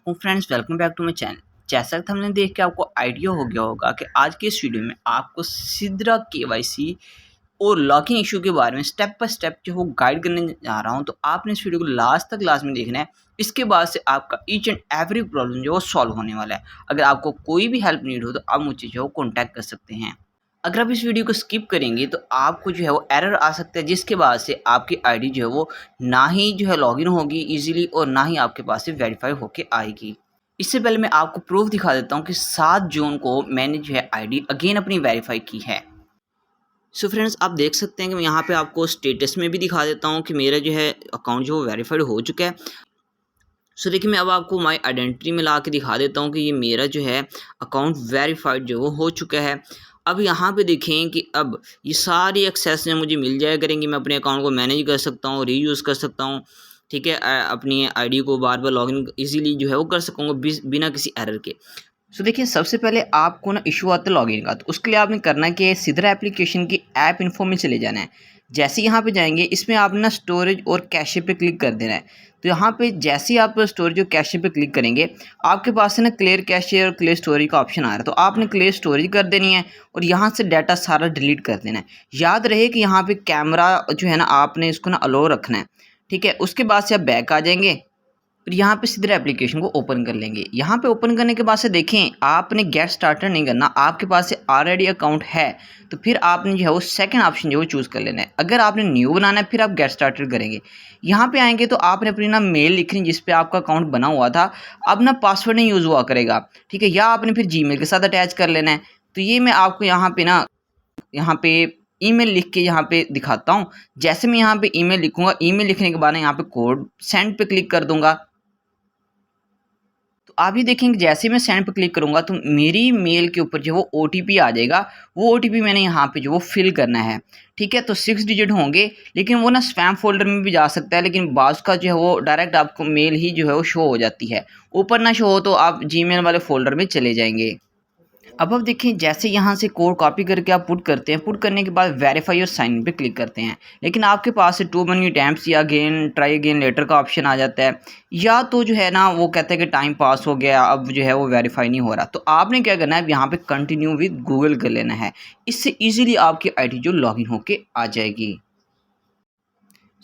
अलैकुम friends, welcome back to my channel. जैसा कि हमने देख के आपको आइडिया हो गया होगा कि आज की इस वीडियो में आपको सिद्रा केवाईसी और लॉकिंग इशू के बारे में स्टेप बाय स्टेप जो वो गाइड करने जा रहा हूं। तो आपने इस वीडियो को लास्ट तक लास्ट में देखना है। इसके बाद से आपका ईच एंड एवरी प्रॉब्लम जो वो सॉल्व होने वाला है। अगर आपको कोई भी हेल्प नीड हो तो आप मुझे जो कॉन्टैक्ट कर सकते हैं। अगर आप इस वीडियो को स्किप करेंगे तो आपको जो है वो एरर आ सकता है, जिसके बाद से आपकी आईडी जो है वो ना ही जो है लॉगिन होगी इजीली और ना ही आपके पास से वेरीफाई होके आएगी। इससे पहले मैं आपको प्रूफ दिखा देता हूँ कि 7 जून को मैंने जो है आईडी अगेन अपनी वेरीफाई की है। सो फ्रेंड्स, आप देख सकते हैं कि मैं यहाँ पे आपको स्टेटस में भी दिखा देता हूँ कि मेरा जो है अकाउंट जो वेरीफाइड हो चुका है। सो देखिए, मैं अब आपको माई आइडेंटिटी में ला के दिखा देता हूँ कि ये मेरा जो है अकाउंट वेरीफाइड जो वो हो चुका है। अब यहाँ पे देखें कि अब ये सारी एक्सेस जो मुझे मिल जाया करेंगी। मैं अपने अकाउंट को मैनेज कर सकता हूँ, रीयूज़ कर सकता हूँ, ठीक है। अपनी आईडी को बार बार लॉगिन इजीली जो है वो कर सकूँगा बिना किसी एरर के। सो देखिए, सबसे पहले आपको ना इशू आता है लॉगिन का, तो उसके लिए आपने करना है कि सिद्रा एप्लीकेशन की ऐप इन्फो में चले जाना है। जैसे यहाँ पे जाएंगे, इसमें आपने ना स्टोरेज और कैशे पे क्लिक कर देना है। तो यहाँ पे जैसे ही आप स्टोरेज और कैशे पे क्लिक करेंगे, आपके पास से ना क्लियर कैशे और क्लियर स्टोरेज का ऑप्शन आ रहा है। तो आपने क्लियर स्टोरेज कर देनी है और यहाँ से डाटा सारा डिलीट कर देना है। याद रहे कि यहाँ पे कैमरा जो है ना, आपने इसको ना अलो रखना है, ठीक है। उसके बाद से आप बैक आ जाएंगे और यहाँ पे सिद्रा एप्लीकेशन को ओपन कर लेंगे। यहाँ पे ओपन करने के बाद से देखें, आपने गेट स्टार्टर नहीं करना, आपके पास से ऑलरेडी अकाउंट है तो फिर आपने जो है वो सेकंड ऑप्शन जो है चूज़ कर लेना है। अगर आपने न्यू बनाना है फिर आप गेट स्टार्टर करेंगे। यहाँ पे आएंगे तो आपने अपनी ना मेल लिखनी जिस पे आपका अकाउंट बना हुआ था। अब ना पासवर्ड नहीं यूज़ हुआ करेगा, ठीक है, या आपने फिर जीमेल के साथ अटैच कर लेना है। तो ये मैं आपको यहाँ पे ईमेल लिख के यहाँ पे दिखाता हूँ। जैसे मैं यहाँ पे ईमेल लिखूंगा, ईमेल लिखने के बाद यहाँ पे कोड सेंड पे क्लिक कर दूंगा। तो आप ये देखेंगे, जैसे मैं सेंड पे क्लिक करूंगा तो मेरी मेल के ऊपर जो वो ओटीपी आ जाएगा। वो ओटीपी मैंने यहाँ पे जो वो फिल करना है, ठीक है। तो 6 डिजिट होंगे, लेकिन वो ना स्पैम फोल्डर में भी जा सकता है, लेकिन बाज़ का जो है वो डायरेक्ट आपको मेल ही जो है वो शो हो जाती है। ऊपर ना शो हो तो आप जीमेल वाले फोल्डर में चले जाएंगे। अब आप देखें, जैसे यहाँ से कोड कॉपी करके आप पुट करते हैं, पुट करने के बाद वेरीफाई और साइन इन पे क्लिक करते हैं, लेकिन आपके पास से टू मनी अटैम्प्ट्स या अगेन ट्राई अगेन लेटर का ऑप्शन आ जाता है, या तो जो है ना वो कहते हैं कि टाइम पास हो गया, अब जो है वो वेरीफाई नहीं हो रहा। तो आपने क्या करना है, यहाँ पे कंटिन्यू विद गूगल कर लेना है। इससे ईजिली आपकी आईडी जो लॉगिन होके आ जाएगी।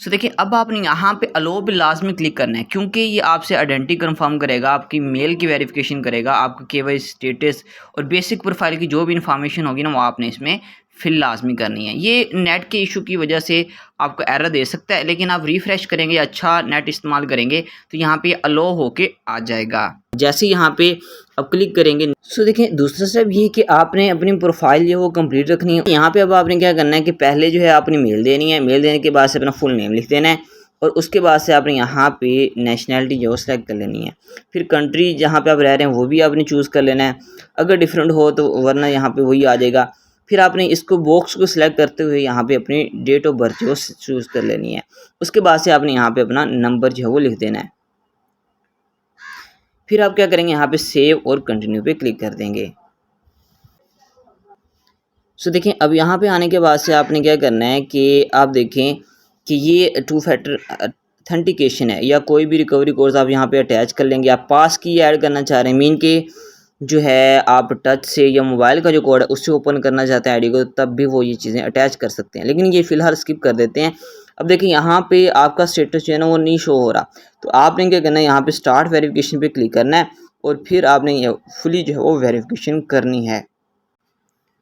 सो देखिए, अब आपने यहाँ पे अलो पे लाजमी क्लिक करना है, क्योंकि ये आपसे आइडेंटिटी कंफर्म करेगा, आपकी मेल की वेरिफिकेशन करेगा, आपका केवाईसी स्टेटस और बेसिक प्रोफाइल की जो भी इन्फॉर्मेशन होगी ना वो आपने इसमें फिल लाजमी करनी है। ये नेट के इशू की वजह से आपको एरर दे सकता है, लेकिन आप रिफ़्रेश करेंगे, अच्छा नेट इस्तेमाल करेंगे तो यहाँ पे अलो होके आ जाएगा। जैसे यहाँ पे अब क्लिक करेंगे, सो देखिए दूसरा स्टेप ये कि आपने अपनी प्रोफाइल जो वो कंप्लीट रखनी है। यहाँ पे अब आपने क्या करना है कि पहले जो है अपनी मेल देनी है, मेल देने के बाद से अपना फुल नेम लिख देना है और उसके बाद से आपने यहाँ पे नेशनैलिटी जो सेलेक्ट कर लेनी है। फिर कंट्री जहाँ पे आप रह रहे हैं वो भी आपने चूज़ कर लेना है, अगर डिफरेंट हो तो, वरना यहाँ पे वही आ जाएगा। फिर आपने इसको बॉक्स को सिलेक्ट करते हुए यहाँ पे अपनी डेट ऑफ बर्थ जो चूज़ कर लेनी है। उसके बाद से आपने यहाँ पे अपना नंबर जो है वो लिख देना है। फिर आप क्या करेंगे, यहाँ पे सेव और कंटिन्यू पे क्लिक कर देंगे। सो देखें, अब यहाँ पे आने के बाद से आपने क्या करना है कि आप देखें कि ये 2 फैक्टर ऑथेंटिकेशन है या कोई भी रिकवरी कोर्स आप यहाँ पे अटैच कर लेंगे। आप पास की ऐड करना चाह रहे हैं, मीन के जो है आप टच से या मोबाइल का जो कोड है उससे ओपन करना चाहते हैं आईडी को, तब भी वो ये चीज़ें अटैच कर सकते हैं, लेकिन ये फ़िलहाल स्किप कर देते हैं। अब देखिए, यहाँ पे आपका स्टेटस जो है ना वो नहीं शो हो रहा, तो आपने क्या करना है, यहाँ पे स्टार्ट वेरिफिकेशन पे क्लिक करना है और फिर आपने ये फुली जो है वो वेरिफिकेशन करनी है।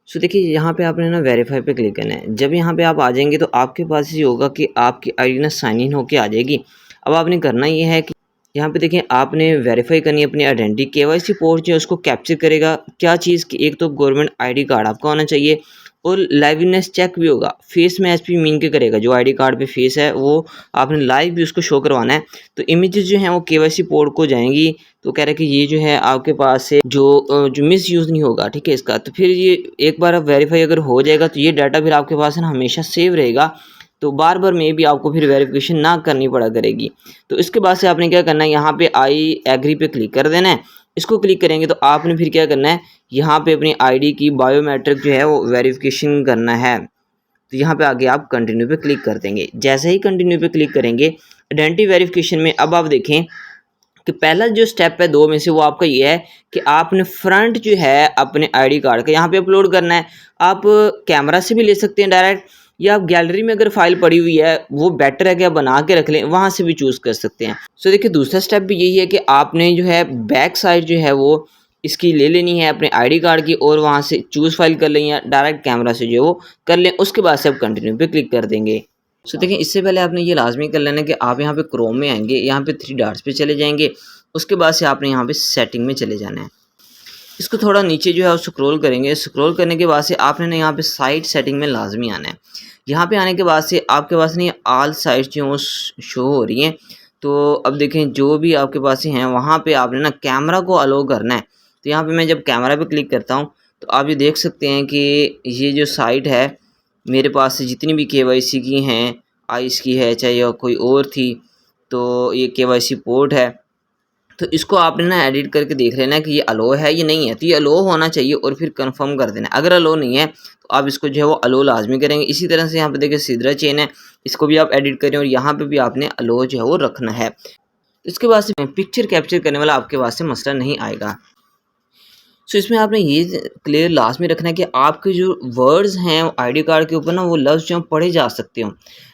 सो देखिए, यहाँ पे आपने ना वेरीफाई पे क्लिक करना है। जब यहाँ पे आप आ जाएंगे तो आपके पास ये होगा कि आपकी आईडी ना साइन इन होके आ जाएगी। अब आपने करना ये है कि यहाँ पे देखें, आपने वेरीफाई करनी है अपनी आइडेंटिटी। केवाईसी पोर्ट जो है उसको कैप्चर करेगा क्या चीज़ की, एक तो गवर्नमेंट आईडी कार्ड आपका होना चाहिए और लाइवनेस चेक भी होगा। फेस में एसपी मीन के करेगा, जो आईडी कार्ड पे फेस है वो आपने लाइव भी उसको शो करवाना है। तो इमेजेस जो हैं वो केवाईसी पोर्ट को जाएंगी, तो कह रहे हैं कि ये जो है आपके पास से जो मिस यूज़ नहीं होगा, ठीक है इसका। तो फिर ये एक बार अब वेरीफाई अगर हो जाएगा तो ये डाटा फिर आपके पास है ना हमेशा सेव रहेगा, तो बार बार में भी आपको फिर वेरिफिकेशन ना करनी पड़ा करेगी। तो इसके बाद से आपने क्या करना है, यहाँ पे आई एग्री पे क्लिक कर देना है। इसको क्लिक करेंगे तो आपने फिर क्या करना है, यहाँ पे अपनी आईडी की बायोमेट्रिक जो है वो वेरिफिकेशन करना है। तो यहाँ पे आगे आप कंटिन्यू पे क्लिक कर देंगे। जैसे ही कंटिन्यू पे क्लिक करेंगे, आइडेंटिटी वेरिफिकेशन में अब आप देखें कि पहला जो स्टेप है 2 में से वो आपका ये है कि आपने फ्रंट जो है अपने आईडी कार्ड का यहाँ पे अपलोड करना है। आप कैमरा से भी ले सकते हैं डायरेक्ट, या आप गैलरी में अगर फाइल पड़ी हुई है वो बेटर है कि आप बना के रख लें, वहाँ से भी चूज़ कर सकते हैं। सो देखिए दूसरा स्टेप भी यही है कि आपने जो है बैक साइड जो है वो इसकी ले लेनी है अपने आईडी कार्ड की, और वहाँ से चूज़ फाइल कर लें या डायरेक्ट कैमरा से जो वो कर लें। उसके बाद से आप कंटिन्यू पे क्लिक कर देंगे। सो देखिए इससे पहले आपने ये लाजमी कर लेना कि आप यहाँ पे क्रोम में आएंगे, यहाँ पे 3 डॉट्स पे चले जाएंगे। उसके बाद से आपने यहाँ पे सेटिंग में चले जाना है। इसको थोड़ा नीचे जो है वो स्क्रॉल करेंगे। स्क्रॉल करने के बाद से आपने ना यहाँ पे साइट सेटिंग में लाजमी आना है। यहाँ पे आने के बाद से आपके पास नहीं ऑल साइट्स जो वो शो हो रही हैं। तो अब देखें जो भी आपके पास हैं वहाँ पे आपने ना कैमरा को अलो करना है। तो यहाँ पे मैं जब कैमरा पे क्लिक करता हूँ तो आप ये देख सकते हैं कि ये जो साइट है मेरे पास से जितनी भी KYC की हैं, आइस की है चाहे या कोई और थी, तो ये KYC पोर्ट है। तो इसको आपने ना एडिट करके देख लेना है कि ये अलो है ये नहीं है। तो ये अलो होना चाहिए और फिर कंफर्म कर देना है। अगर अलो नहीं है तो आप इसको जो है वो अलो लाजमी करेंगे। इसी तरह से यहाँ पे देखिए सिद्रा चेन है, इसको भी आप एडिट करें और यहाँ पे भी आपने अलो जो है वो रखना है। इसके बाद से पिक्चर कैप्चर करने वाला आपके पास से मसला नहीं आएगा। सो इसमें आपने ये क्लियर लास्ट में रखना है कि आपके जो वर्ड्स हैं आईडी कार्ड के ऊपर ना वो लफ्ज़ जो पढ़े जा सकते हो।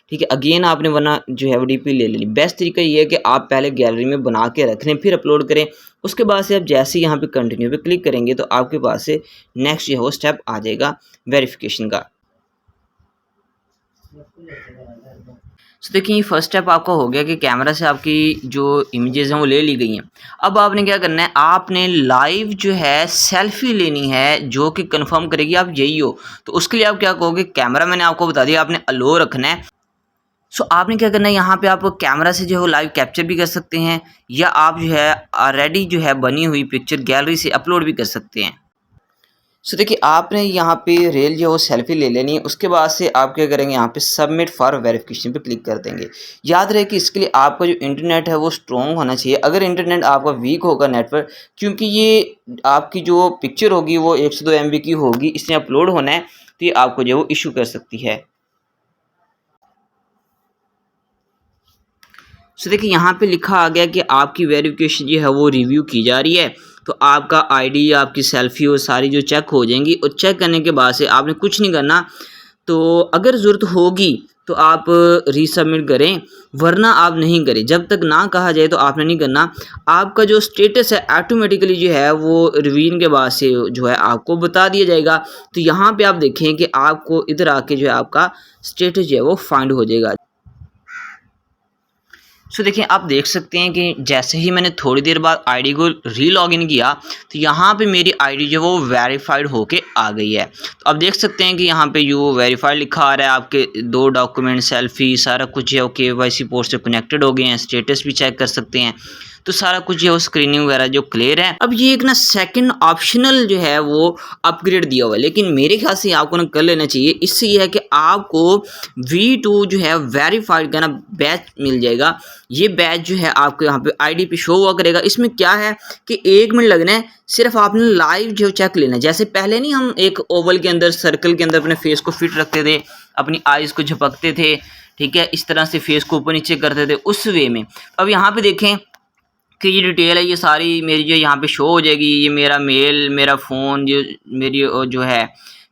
ठीक है, अगेन आपने वरना जो है वो DP ले लेनी। बेस्ट तरीका ये है कि आप पहले गैलरी में बना के रख लें फिर अपलोड करें। उसके बाद से आप जैसे ही यहाँ पे कंटिन्यू पे क्लिक करेंगे तो आपके पास से नेक्स्ट जो है वो स्टेप आ जाएगा वेरिफिकेशन का। सो देखिए फर्स्ट स्टेप आपका हो गया कि कैमरा से आपकी जो इमेजेस हैं वो ले ली गई हैं। अब आपने क्या करना है, आपने लाइव जो है सेल्फी लेनी है जो कि कंफर्म करेगी आप यही हो। तो उसके लिए आप क्या कहोगे, कैमरा मैंने आपको बता दिया आपने अलो रखना है। सो आपने क्या करना है, यहाँ पे आप कैमरा से जो है लाइव कैप्चर भी कर सकते हैं या आप जो है ऑलरेडी जो है बनी हुई पिक्चर गैलरी से अपलोड भी कर सकते हैं। सो देखिए आपने यहाँ पे रेल जो है वो सेल्फी ले लेनी है। उसके बाद से आप क्या करेंगे, यहाँ पे सबमिट फॉर वेरिफिकेशन पे क्लिक कर देंगे। याद रहे कि इसके लिए आपका जो इंटरनेट है वो स्ट्रॉन्ग होना चाहिए। अगर इंटरनेट आपका वीक होगा नेटवर्क, क्योंकि ये आपकी जो पिक्चर होगी वो 102 MB की होगी, इसमें अपलोड होना है, तो ये आपको जो है वो इशू कर सकती है। सो देखिए यहाँ पे लिखा आ गया कि आपकी वेरिफिकेशन जो है वो रिव्यू की जा रही है। तो आपका आईडी या आपकी सेल्फी वो सारी जो चेक हो जाएंगी, और चेक करने के बाद से आपने कुछ नहीं करना। तो अगर ज़रूरत होगी तो आप रीसबमिट करें, वरना आप नहीं करें। जब तक ना कहा जाए तो आपने नहीं करना। आपका जो स्टेटस है ऑटोमेटिकली जो है वो रिवीजन के बाद से जो है आपको बता दिया जाएगा। तो यहाँ पे आप देखें कि आपको इधर आके जो है आपका स्टेटस जो है वो फाइंड हो जाएगा। सो देखिए आप देख सकते हैं कि जैसे ही मैंने थोड़ी देर बाद आईडी को रीलॉगिन किया तो यहाँ पे मेरी आईडी जो वो वेरीफाइड होके आ गई है। तो आप देख सकते हैं कि यहाँ पे जो वेरीफाइड लिखा आ रहा है, आपके 2 डॉक्यूमेंट सेल्फी सारा कुछ है वो KYC पोर्ट से कनेक्टेड हो गए हैं। स्टेटस भी चेक कर सकते हैं, तो सारा कुछ जो है वो स्क्रीनिंग वगैरह जो क्लियर है। अब ये एक ना सेकंड ऑप्शनल जो है वो अपग्रेड दिया हुआ है, लेकिन मेरे ख्याल से आपको ना कर लेना चाहिए। इससे ये है कि आपको V2 जो है वेरीफाइड का ना बैच मिल जाएगा। ये बैच जो है आपको यहाँ पे आईडी पे शो हुआ करेगा। इसमें क्या है कि 1 मिनट लगना है, सिर्फ आपने लाइव जो चेक लेना है। जैसे पहले नहीं हम एक ओवल के अंदर सर्कल के अंदर अपने फेस को फिट रखते थे, अपनी आइज को झपकते थे, ठीक है, इस तरह से फेस को ऊपर नीचे करते थे, उस वे में। अब यहाँ पे देखें कि ये डिटेल है, ये सारी मेरी जो यहाँ पे शो हो जाएगी। ये मेरा मेल, मेरा फ़ोन, जो मेरी जो है,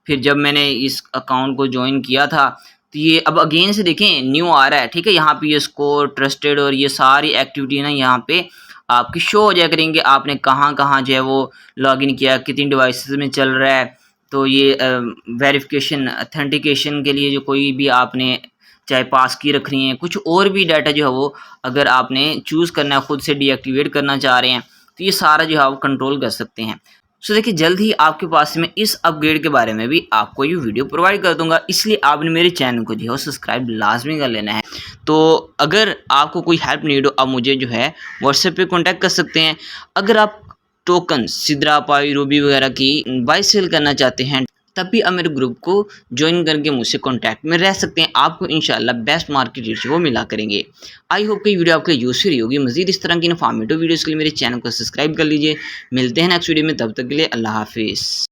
फिर जब मैंने इस अकाउंट को ज्वाइन किया था तो ये अब अगेन से देखें न्यू आ रहा है। ठीक है, यहाँ पे ये स्कोर, ट्रस्टेड और ये सारी एक्टिविटी ना यहाँ पे आपकी शो हो जाया करेंगे। आपने कहाँ कहाँ जो है वो लॉगिन किया, कितनी डिवाइसेस में चल रहा है। तो ये वेरिफिकेशन अथेंटिकेशन के लिए जो कोई भी आपने चाहे पास की रखनी है, कुछ और भी डाटा जो है वो अगर आपने चूज़ करना है, ख़ुद से डीएक्टिवेट करना चाह रहे हैं, तो ये सारा जो है आप कंट्रोल कर सकते हैं। सो देखिए जल्द ही आपके पास में इस अपग्रेड के बारे में भी आपको ये वीडियो प्रोवाइड कर दूंगा, इसलिए आपने मेरे चैनल को जो है सब्सक्राइब लाजमी कर लेना है। तो अगर आपको कोई हेल्प नीड हो आप मुझे जो है व्हाट्सएप पे कांटेक्ट कर सकते हैं। अगर आप टोकन सिद्रा, पाई, रूबी वगैरह की बाय सेल करना चाहते हैं तब भी आप मेरे ग्रुप को ज्वाइन करके मुझसे कांटेक्ट में रह सकते हैं। आपको इंशाल्लाह बेस्ट मार्केट रेट वो मिला करेंगे। आई होप कि वीडियो आपके यूज़ रही होगी। मज़ीद इस तरह की इन्फॉर्मेटिव वीडियोज़ के लिए मेरे चैनल को सब्सक्राइब कर लीजिए। मिलते हैं नेक्स्ट वीडियो में, तब तक के लिए अल्लाह हाफिज़।